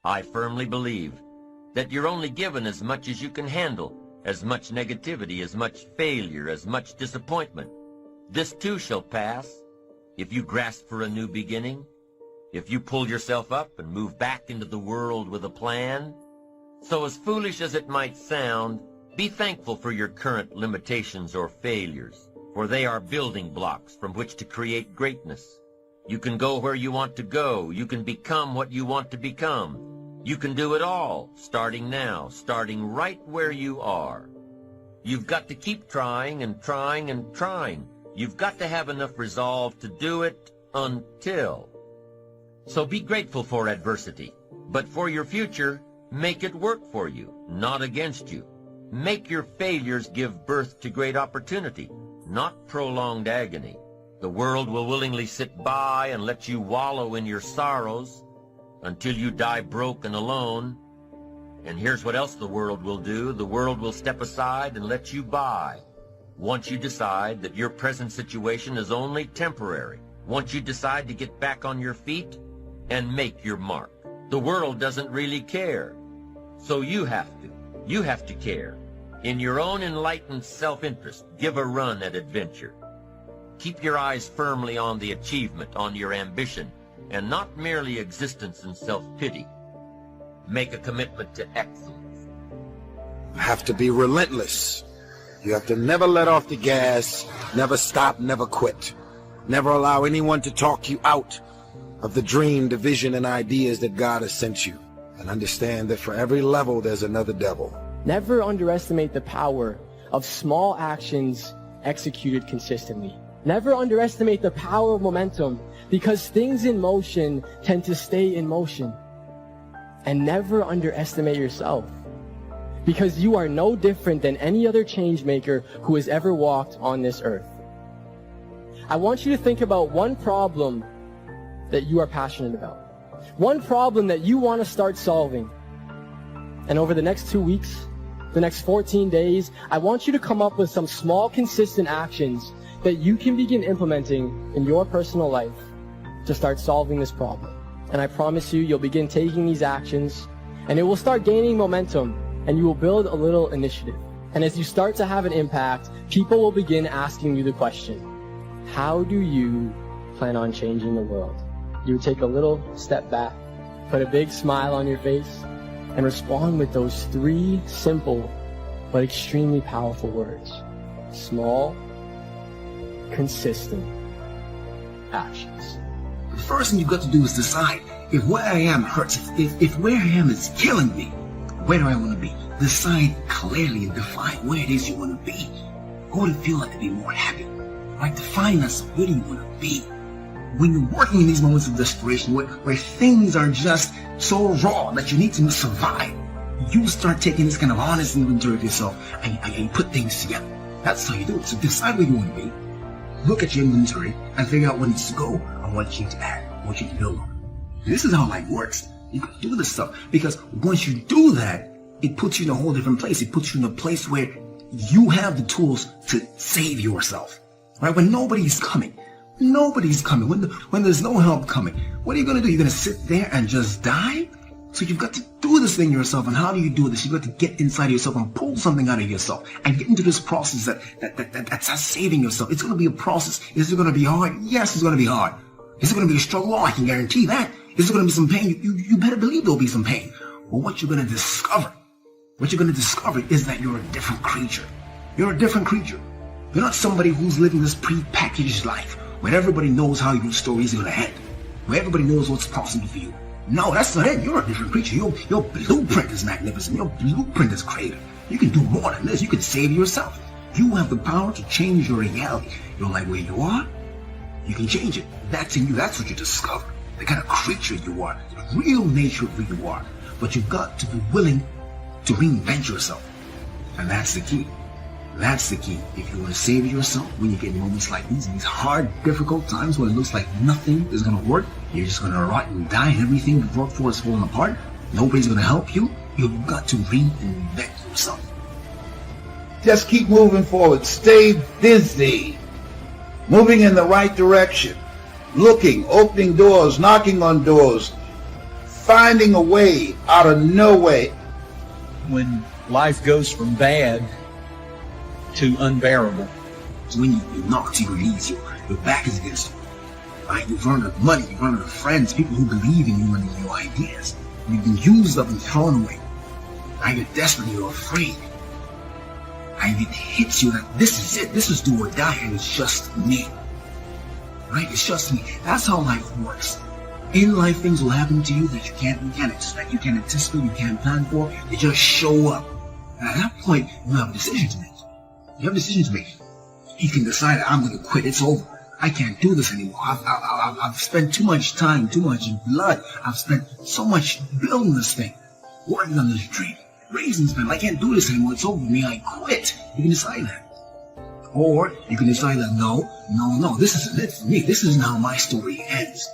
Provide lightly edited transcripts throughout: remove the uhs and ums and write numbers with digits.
I firmly believe that you're only given as much as you can handle, as much negativity, as much failure, as much disappointment. This too shall pass. If you grasp for a new beginning, if you pull yourself up and move back into the world with a plan. So as foolish as it might sound, be thankful for your current limitations or failures, for they are building blocks from which to create greatness. You can go where you want to go. You can become what you want to become. You can do it all, starting now, starting right where you are. You've got to keep trying and trying and trying. You've got to have enough resolve to do it until. So be grateful for adversity, but for your future, make it work for you, not against you. Make your failures give birth to great opportunity, not prolonged agony. The world will willingly sit by and let you wallow in your sorrows until you die broke and alone. And here's what else the world will do. The world will step aside and let you by. Once you decide that your present situation is only temporary, once you decide to get back on your feet and make your mark. The world doesn't really care. So you have to. You have to care. In your own enlightened self-interest, give a run at adventure. Keep your eyes firmly on the achievement, on your ambition, and not merely existence and self-pity. Make a commitment to excellence. You have to be relentless. You have to never let off the gas, never stop, never quit. Never allow anyone to talk you out of the dream, the vision, and ideas that God has sent you. And understand that for every level, there's another devil. Never underestimate the power of small actions executed consistently. Never underestimate the power of momentum, because things in motion tend to stay in motion. And never underestimate yourself, because you are no different than any other change maker who has ever walked on this earth. I want you to think about one problem that you are passionate about. One problem that you want to start solving. And over the next 2 weeks, the next 14 days, I want you to come up with some small, consistent actions that you can begin implementing in your personal life to start solving this problem. And I promise you, you'll begin taking these actions, and it will start gaining momentum, and you will build a little initiative. And as you start to have an impact, people will begin asking you the question, how do you plan on changing the world? You would take a little step back, put a big smile on your face, and respond with those 3 simple but extremely powerful words. Small, consistent actions. The first thing you've got to do is decide if where I am hurts, if where I am is killing me, where do I want to be? Decide clearly and define where it is you want to be. What would it feel like to be more happy? Right? Define us. Where do you want to be? When you're working in these moments of desperation, where things are just so raw that you need to survive, you start taking this kind of honest inventory of yourself and you put things together. That's how you do it. So decide where you want to be, look at your inventory, and figure out what needs to go and what you need to add, what you can build on. This is how life works. You can do this stuff because once you do that, it puts you in a whole different place. It puts you in a place where you have the tools to save yourself. Right? When nobody's coming. Nobody's coming. When there's no help coming, what are you going to do? You're going to sit there and just die? So you've got to do this thing yourself. And how do you do this? You've got to get inside of yourself and pull something out of yourself and get into this process that's saving yourself. It's going to be a process. Is it going to be hard? Yes, it's going to be hard. Is it going to be a struggle? Oh, I can guarantee that. Is there going to be some pain? You better believe there'll be some pain. But what you're going to discover is that you're a different creature. You're a different creature. You're not somebody who's living this pre-packaged life where everybody knows how your story is going to end, where everybody knows what's possible for you. No, that's not it. You're a different creature. Your blueprint is magnificent. Your blueprint is creative. You can do more than this. You can save yourself. You have the power to change your reality. You don't like where you are? You can change it. That's in you. That's what you discover. The kind of creature you are. The real nature of who you are. But you've got to be willing to reinvent yourself. And that's the key. That's the key. If you want to save yourself when you get in moments like these hard, difficult times when it looks like nothing is going to work, you're just going to rot and die and everything you've worked for is falling apart, nobody's going to help you, you've got to reinvent yourself. Just keep moving forward. Stay busy. Moving in the right direction. Looking, opening doors, knocking on doors. finding a way out of no way. When life goes from bad to unbearable. So when you knock to your knees, your back is against you. Right? You've run out of money, you've run out of friends, people who believe in you and in your ideas. You've been used up and thrown away. Right? You're desperate, you're afraid. And it hits you that this is it, this is do or die, and it's just me. Right? It's just me. That's how life works. In life, things will happen to you that you can't expect, you can't anticipate, you can't plan for. They just show up. And at that point, you have a decision to make. You have a decision to make. You can decide, I'm going to quit. It's over. I can't do this anymore. I've spent too much time, too much blood. I've spent so much building this thing, working on this dream, raising this man. I can't do this anymore. It's over for me. I quit. You can decide that. Or you can decide that no, this isn't it for me. This isn't how my story ends.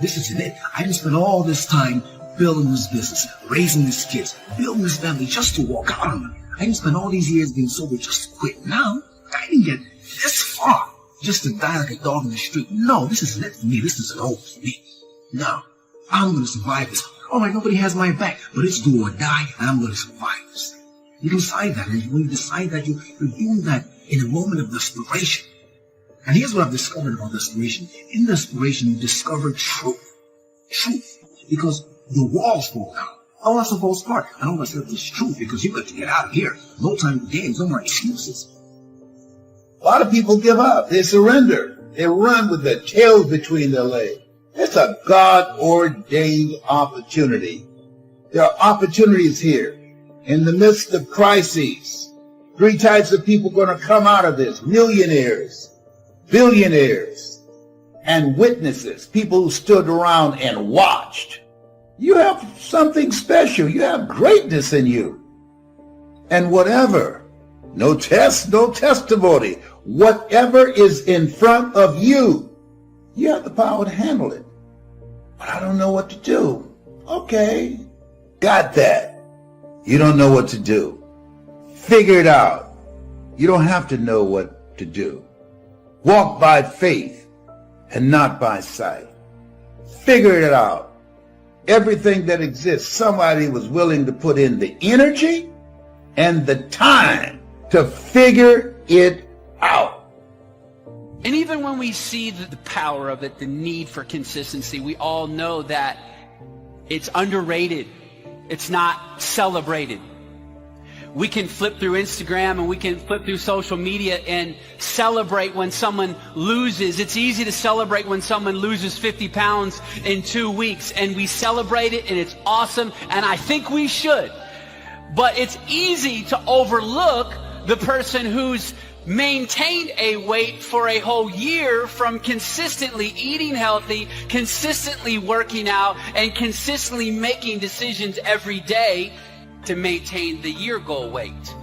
This isn't it. I didn't spend all this time building this business, raising these kids, building this family just to walk out on it. I didn't spend all these years being sober just to quit. Now, I didn't get this far just to die like a dog in the street. No, this isn't it for me. This isn't over for me. No, I'm going to survive this. All right, nobody has my back, but it's do or die, and I'm going to survive this. You can decide that, and when you decide that, you're doing that in a moment of desperation. And here's what I've discovered about desperation. In desperation, you discover truth. Truth. Because the walls fall down. Oh, that's the false part. I don't want to say this truth because you got to get out of here. No time for games, no more excuses. A lot of people give up. They surrender. They run with their tails between their legs. It's a God-ordained opportunity. There are opportunities here in the midst of crises. 3 types of people going to come out of this. Millionaires, billionaires, and witnesses. People who stood around and watched. You have something special. You have greatness in you. And whatever, no test, no testimony, whatever is in front of you, you have the power to handle it. But I don't know what to do. Okay, got that. You don't know what to do. Figure it out. You don't have to know what to do. Walk by faith and not by sight. Figure it out. Everything that exists, somebody was willing to put in the energy and the time to figure it out. And even when we see the power of it, the need for consistency, we all know that it's underrated. It's not celebrated. We can flip through Instagram and we can flip through social media and celebrate when someone loses. It's easy to celebrate when someone loses 50 pounds in 2 weeks, and we celebrate it and it's awesome, and I think we should. But it's easy to overlook the person who's maintained a weight for a whole year from consistently eating healthy, consistently working out, and consistently making decisions every day to maintain the year goal weight.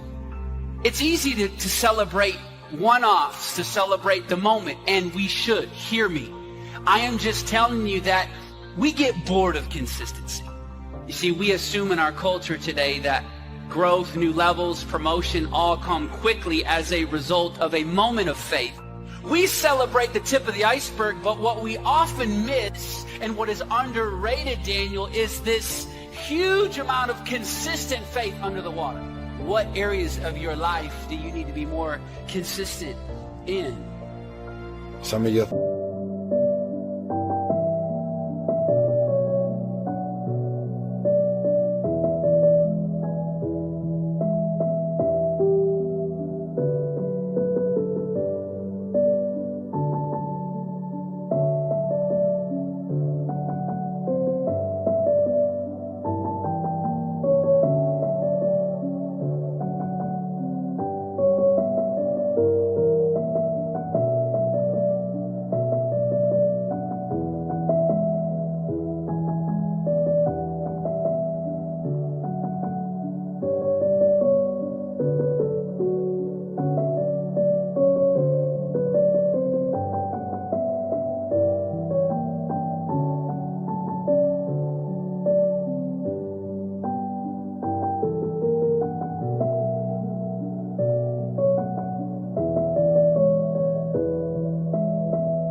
It's easy to celebrate one-offs, to celebrate the moment, and we should. Hear me. I am just telling you that we get bored of consistency. You see, we assume in our culture today that growth, new levels, promotion all come quickly as a result of a moment of faith. We celebrate the tip of the iceberg, but what we often miss and what is underrated, Daniel, is this huge amount of consistent faith under the water. What areas of your life do you need to be more consistent in? Some of your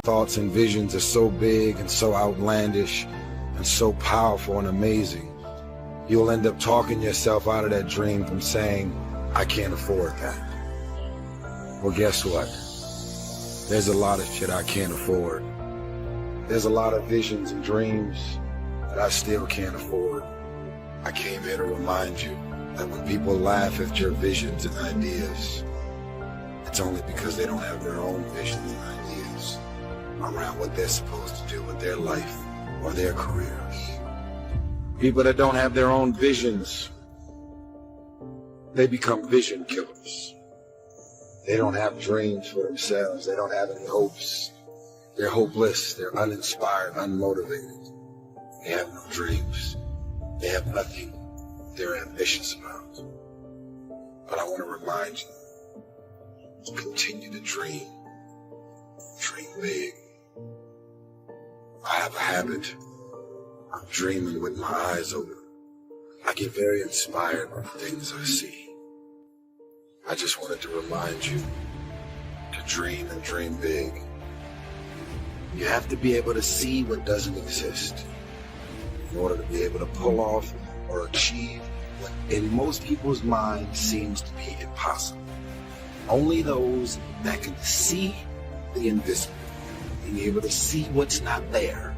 thoughts and visions are so big and so outlandish. and so powerful and amazing, you'll end up talking yourself out of that dream from saying, I can't afford that. Well, guess what? There's a lot of shit I can't afford. There's a lot of visions and dreams that I still can't afford. I came here to remind you that when people laugh at your visions and ideas, it's only because they don't have their own visions and ideas around what they're supposed to do with their life or their careers. People that don't have their own visions, they become vision killers. They don't have dreams for themselves. They don't have any hopes. They're hopeless. They're uninspired, unmotivated. They have no dreams. They have nothing they're ambitious about. But I want to remind you to continue to dream. Dream big. I have a habit of dreaming with my eyes open. I get very inspired by the things I see. I just wanted to remind you to dream and dream big. You have to be able to see what doesn't exist in order to be able to pull off or achieve what in most people's minds seems to be impossible. Only those that can see the invisible, being able to see what's not there.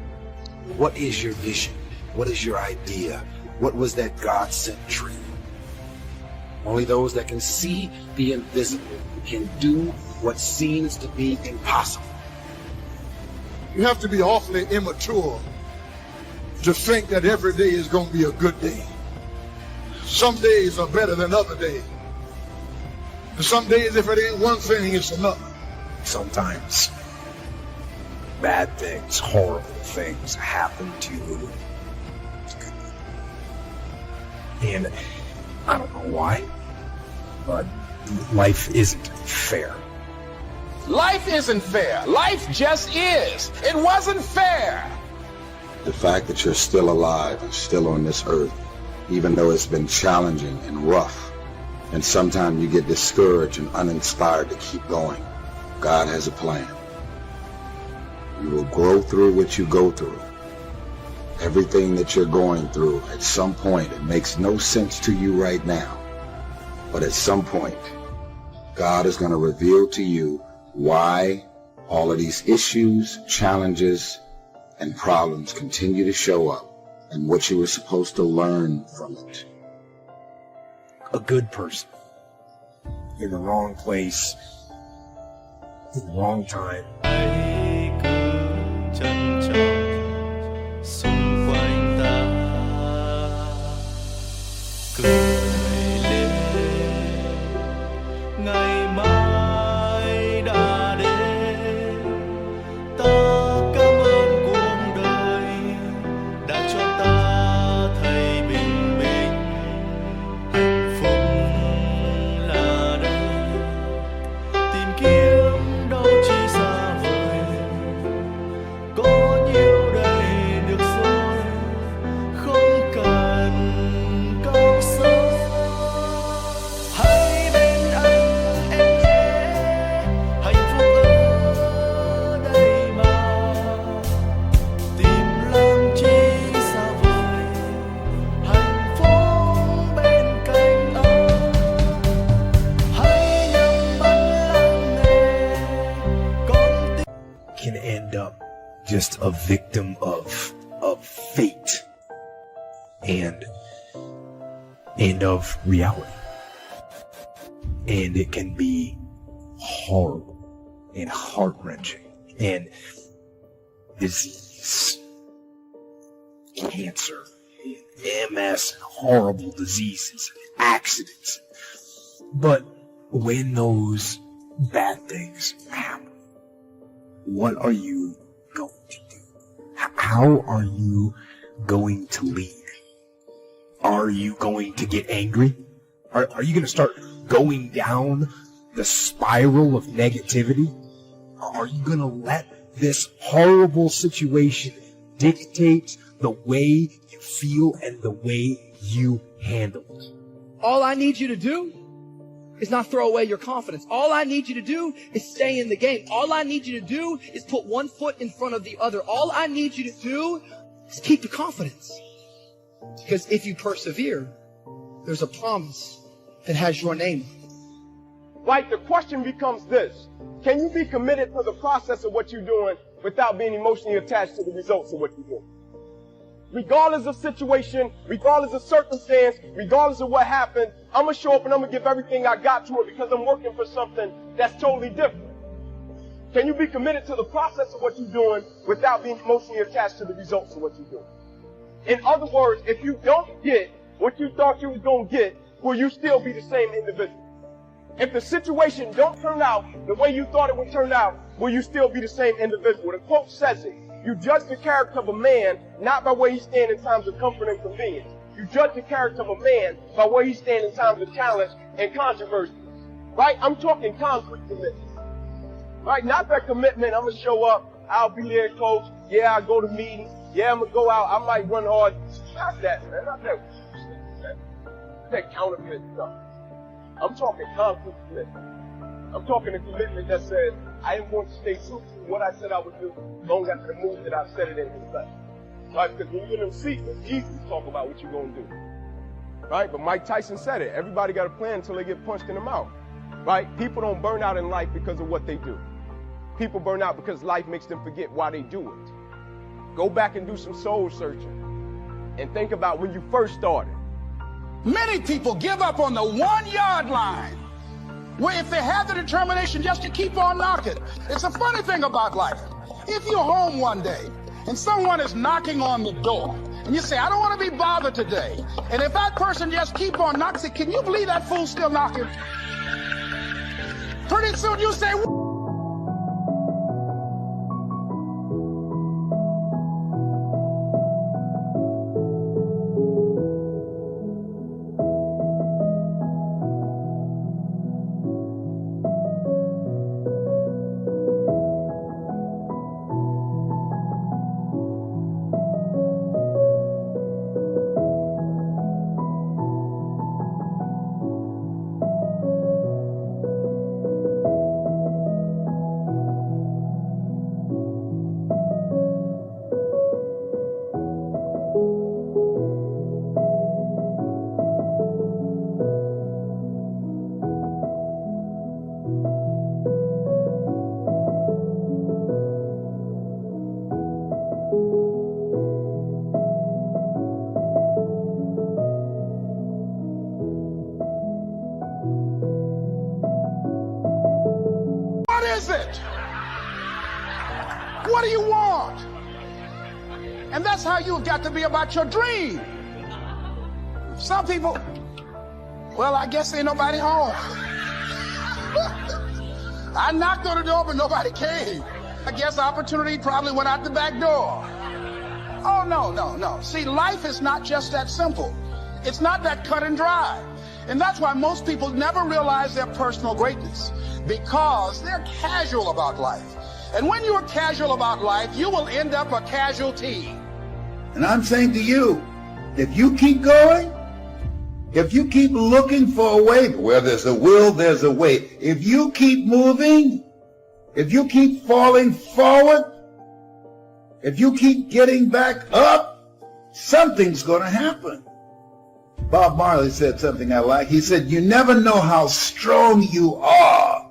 What is your vision? What is your idea? What was that God-sent dream? Only those that can see the invisible can do what seems to be impossible. You have to be awfully immature to think that every day is going to be a good day. Some days are better than other days. And some days, if it ain't one thing, it's another. Sometimes bad things, horrible things happen to you. And I don't know why, but life isn't fair. Life isn't fair. Life just is. It wasn't fair. The fact that you're still alive and still on this earth, even though it's been challenging and rough, and sometimes you get discouraged and uninspired to keep going, God has a plan. You will grow through what you go through. Everything that you're going through, at some point, it makes no sense to you right now. But at some point, God is going to reveal to you why all of these issues, challenges, and problems continue to show up and what you were supposed to learn from it. A good person in the wrong place, in the wrong time. Can end up just a victim of fate and of reality. And it can be horrible and heart-wrenching. And disease, cancer, MS, horrible diseases, accidents. But when those bad things happen, what are you going to do? How are you going to lead? Are you going to get angry? Are you going to start going down the spiral of negativity? Are you going to let this horrible situation dictate the way you feel and the way you handle it? All I need you to do is not throw away your confidence. All I need you to do is stay in the game. All I need you to do is put one foot in front of the other. All I need you to do is keep the confidence. Because if you persevere, there's a promise that has your name on it. Like, the question becomes this: can you be committed to the process of what you're doing without being emotionally attached to the results of what you're doing? Regardless of situation, regardless of circumstance, regardless of what happened, I'm going to show up and I'm going to give everything I got to it because I'm working for something that's totally different. Can you be committed to the process of what you're doing without being emotionally attached to the results of what you're doing? In other words, if you don't get what you thought you was going to get, will you still be the same individual? If the situation don't turn out the way you thought it would turn out, will you still be the same individual? The quote says it: you judge the character of a man not by where he stands in times of comfort and convenience. You judge the character of a man by where he stands in times of challenge and controversy. Right? I'm talking concrete commitment. Right? Not that commitment, I'm going to show up, I'll be there, coach, yeah, I'll go to meetings, yeah, I'm going to go out, I might run hard. Not that, man. Not that counterfeit stuff. I'm talking concrete commitment. I'm talking a commitment that says, I am going to stay true to what I said I would do long after the move that I've said it in his life. Right? Because when you're in them seats, it's easy to talk about what you're going to do. Right? But Mike Tyson said it. Everybody got a plan until they get punched in the mouth. Right? People don't burn out in life because of what they do. People burn out because life makes them forget why they do it. Go back and do some soul searching and think about when you first started. Many people give up on the 1 yard line, where if they have the determination just to keep on knocking. It's a funny thing about life. If you're home one day and someone is knocking on the door and you say, I don't want to be bothered today, and if that person just keep on knocking, say, can you believe that fool's still knocking? Pretty soon you say, what do you want? And that's how you've got to be about your dream. Some people, well, I guess ain't nobody home. I knocked on the door, but nobody came. I guess opportunity probably went out the back door. Oh, no. See, life is not just that simple. It's not that cut and dry. And that's why most people never realize their personal greatness, because they're casual about life. And when you're casual about life, you will end up a casualty. And I'm saying to you, if you keep going, if you keep looking for a way, where there's a will, there's a way. If you keep moving, if you keep falling forward, if you keep getting back up, something's going to happen. Bob Marley said something I like. He said, you never know how strong you are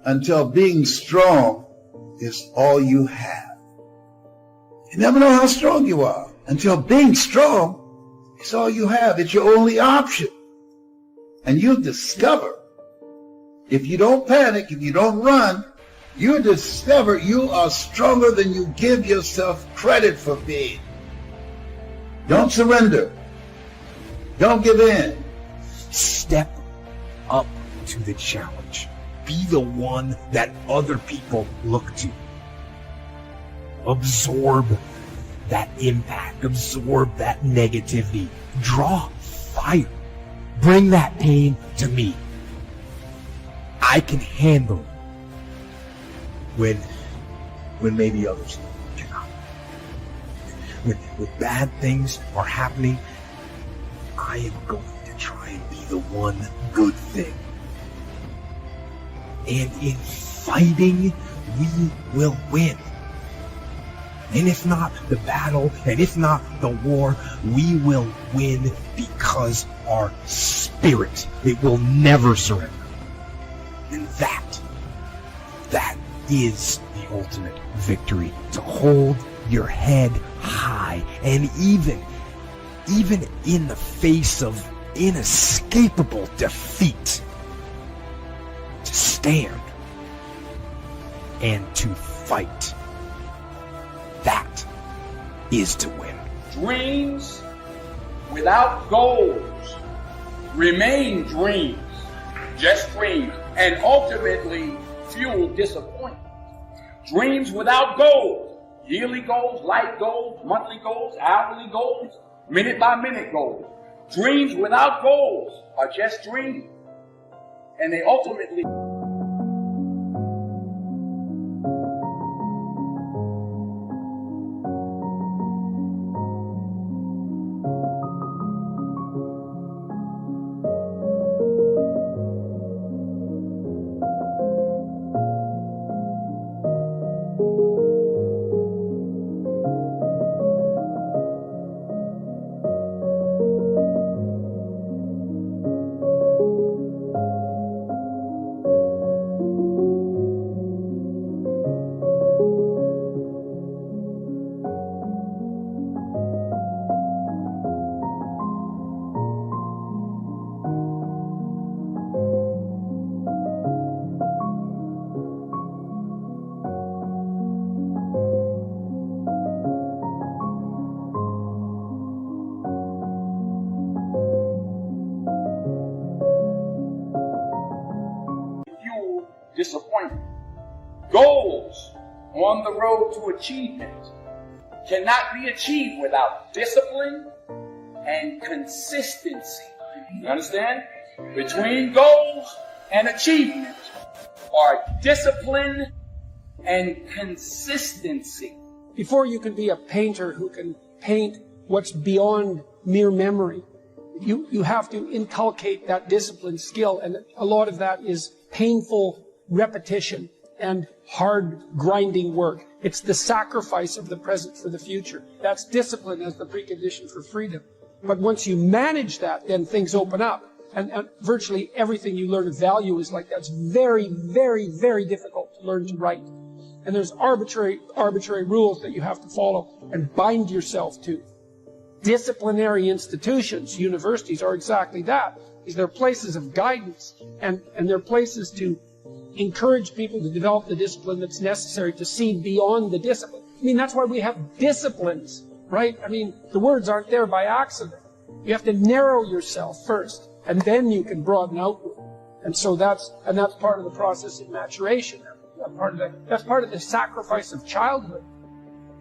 until being strong is all you have. You never know how strong you are until being strong is all you have. It's your only option. And you'll discover, if you don't panic, if you don't run, you'll discover you are stronger than you give yourself credit for being. Don't surrender. Don't give in. Step up to the challenge. Be the one that other people look to. Absorb that impact. Absorb that negativity. Draw fire. Bring that pain to me. I can handle it when maybe others cannot. When bad things are happening, I am going to try and be the one good thing. And in fighting, we will win. And if not the battle, and if not the war, we will win because our spirit, it will never surrender. And that is the ultimate victory. To hold your head high, and even in the face of inescapable defeat, to stand and to fight. That is to win. Dreams without goals remain dreams, just dreams, and ultimately fuel disappointment. Dreams without goals, yearly goals, life goals, monthly goals, hourly goals, minute by minute goals. Dreams without goals are just dreams, and they ultimately disappointment. Goals on the road to achievement cannot be achieved without discipline and consistency. You understand? Between goals and achievement are discipline and consistency. Before you can be a painter who can paint what's beyond mere memory, you have to inculcate that discipline skill, and a lot of that is painful repetition and hard grinding work. It's the sacrifice of the present for the future. That's discipline as the precondition for freedom. But once you manage that, then things open up. And virtually everything you learn of value is like that. It's very, very, very difficult to learn to write. And there's arbitrary rules that you have to follow and bind yourself to. Disciplinary institutions, universities, are exactly that. They're places of guidance, and they're places to encourage people to develop the discipline that's necessary to see beyond the discipline. I mean, that's why we have disciplines, right? I mean, the words aren't there by accident. You have to narrow yourself first, and then you can broaden outward. And so that's part of the process of maturation. That's part of the sacrifice of childhood.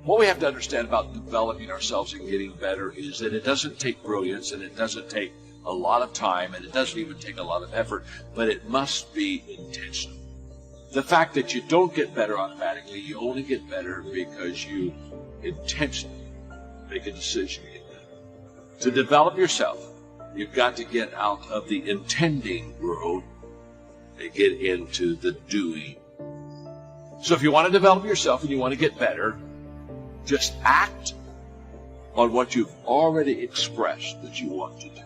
What we have to understand about developing ourselves and getting better is that it doesn't take brilliance, and it doesn't take a lot of time, and it doesn't even take a lot of effort, but it must be intentional. The fact that you don't get better automatically, you only get better because you intentionally make a decision to get better. To develop yourself, you've got to get out of the intending world and get into the doing. So if you want to develop yourself and you want to get better, just act on what you've already expressed that you want to do.